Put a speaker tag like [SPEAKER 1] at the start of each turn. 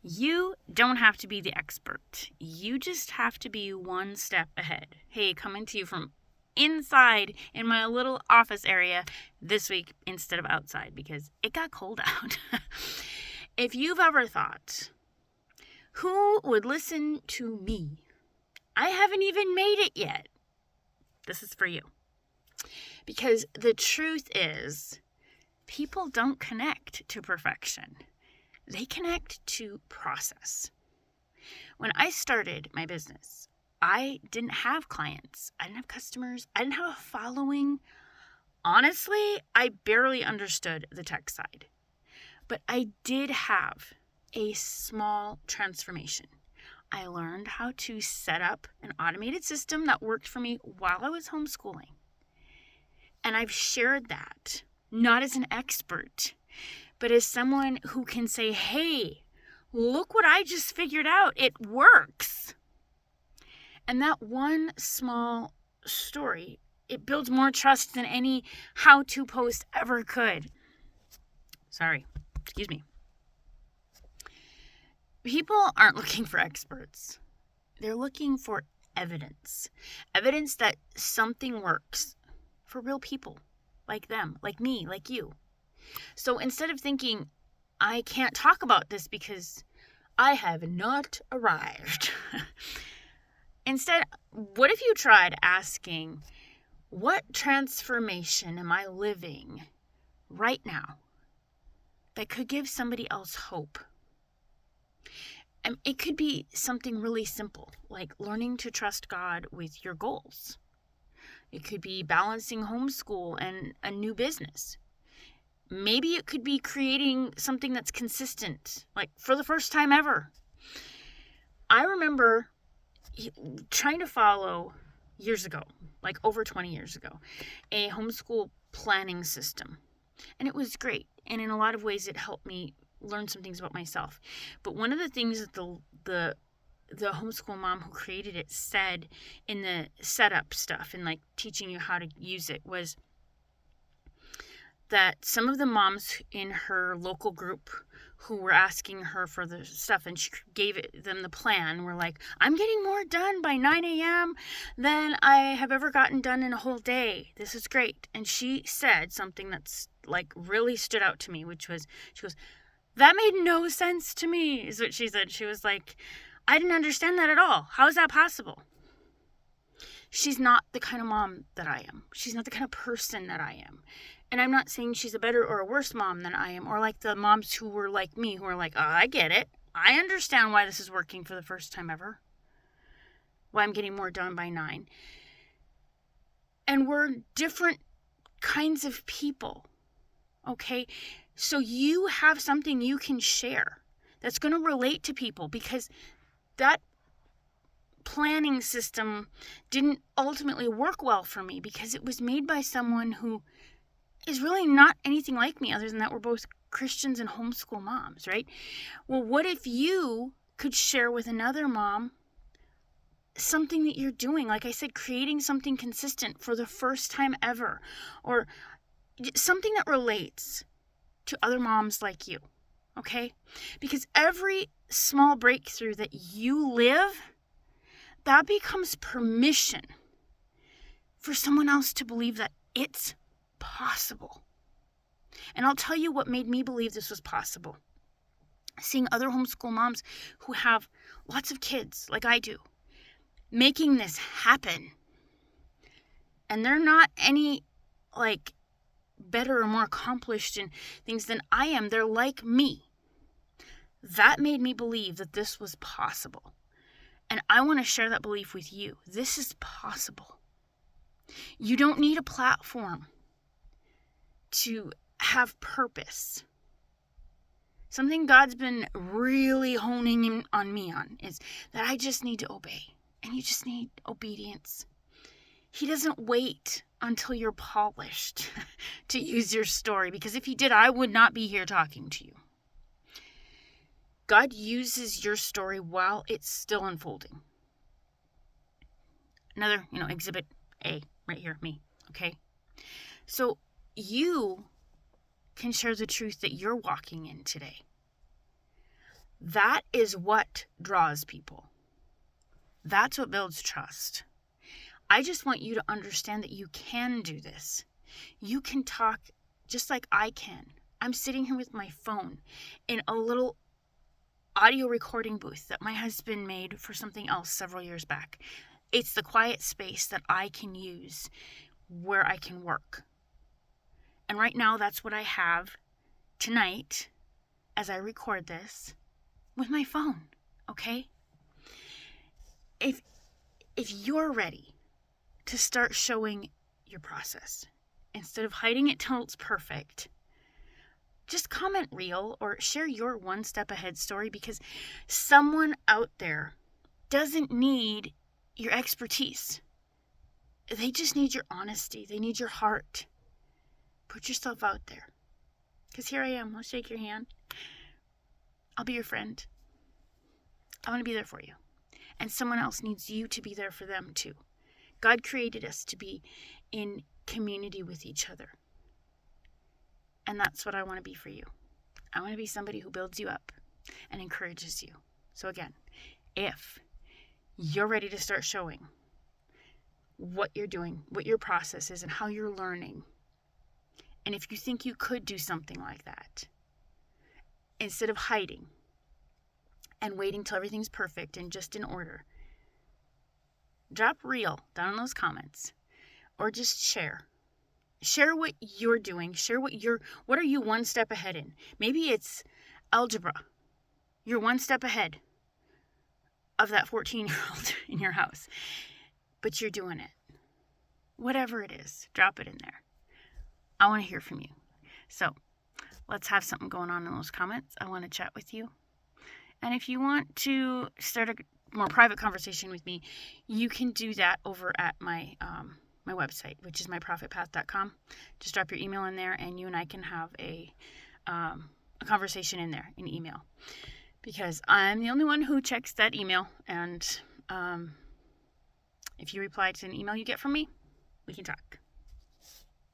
[SPEAKER 1] You don't have to be the expert. You just have to be one step ahead. Hey, coming to you from inside in my little office area this week instead of outside because it got cold out. If you've ever thought, who would listen to me? I haven't even made it yet. This is for you. Because the truth is, people don't connect to perfection. They connect to process. When I started my business, I didn't have clients. I didn't have customers. I didn't have a following. Honestly, I barely understood the tech side. But I did have a small transformation. I learned how to set up an automated system that worked for me while I was homeschooling. And I've shared that, not as an expert, but as someone who can say, hey, look what I just figured out. It works. And that one small story, it builds more trust than any how-to post ever could. Sorry, excuse me. People aren't looking for experts. They're looking for evidence. Evidence that something works for real people like them, like me, like you. So instead of thinking, I can't talk about this because I have not arrived. Instead, what if you tried asking, what transformation am I living right now that could give somebody else hope? And it could be something really simple, like learning to trust God with your goals. It could be balancing homeschool and a new business. Maybe it could be creating something that's consistent, like for the first time ever. I remember trying to follow years ago, like over 20 years ago, a homeschool planning system. And it was great. And in a lot of ways, it helped me learn some things about myself. But one of the things that the homeschool mom who created it said in the setup stuff and like teaching you how to use it was that some of the moms in her local group who were asking her for the stuff and she gave them the plan were like, I'm getting more done by 9 a.m. than I have ever gotten done in a whole day. This is great. And she said something that's like really stood out to me, which was, she goes, that made no sense to me, is what she said. She was like, I didn't understand that at all. How is that possible? She's not the kind of mom that I am. She's not the kind of person that I am. And I'm not saying she's a better or a worse mom than I am, or like the moms who were like me, who are like, oh, I get it. I understand why this is working for the first time ever. Why I'm getting more done by 9. And we're different kinds of people, okay? So you have something you can share that's going to relate to people, because that planning system didn't ultimately work well for me because it was made by someone who is really not anything like me, other than that we're both Christians and homeschool moms, right? Well, what if you could share with another mom something that you're doing? Like I said, creating something consistent for the first time ever, or something that relates to other moms like you, okay? Because every small breakthrough that you live, that becomes permission for someone else to believe that it's possible. And I'll tell you what made me believe this was possible. Seeing other homeschool moms who have lots of kids, like I do, making this happen. And they're not any, like, better or more accomplished in things than I am. They're like me. That made me believe that this was possible. And I want to share that belief with you. This is possible. You don't need a platform to have purpose. Something God's been really honing in on me on is that I just need to obey. And you just need obedience. He doesn't wait until you're polished to use your story, because if he did, I would not be here talking to you. God uses your story while it's still unfolding. Another, exhibit A right here, me, okay? So you can share the truth that you're walking in today. That is what draws people. That's what builds trust. I just want you to understand that you can do this. You can talk just like I can. I'm sitting here with my phone in a little audio recording booth that my husband made for something else several years back. It's the quiet space that I can use where I can work. And right now, that's what I have tonight as I record this with my phone, okay? If you're ready to start showing your process, instead of hiding it till it's perfect, just comment real or share your one step ahead story, because someone out there doesn't need your expertise. They just need your honesty. They need your heart. Put yourself out there. Because here I am. I'll shake your hand. I'll be your friend. I want to be there for you. And someone else needs you to be there for them too. God created us to be in community with each other. And that's what I want to be for you. I want to be somebody who builds you up and encourages you. So again, if you're ready to start showing what you're doing, what your process is, and how you're learning, and if you think you could do something like that, instead of hiding and waiting till everything's perfect and just in order, drop real down in those comments, or just share. Share what you're doing. Share what are you one step ahead in? Maybe it's algebra. You're one step ahead of that 14-year-old in your house, but you're doing it. Whatever it is, drop it in there. I want to hear from you. So let's have something going on in those comments. I want to chat with you. And if you want to start a more private conversation with me, you can do that over at my website, which is myprofitpath.com. Just drop your email in there, and you and I can have a conversation in there in email, because I'm the only one who checks that email. And if you reply to an email you get from me, we can talk.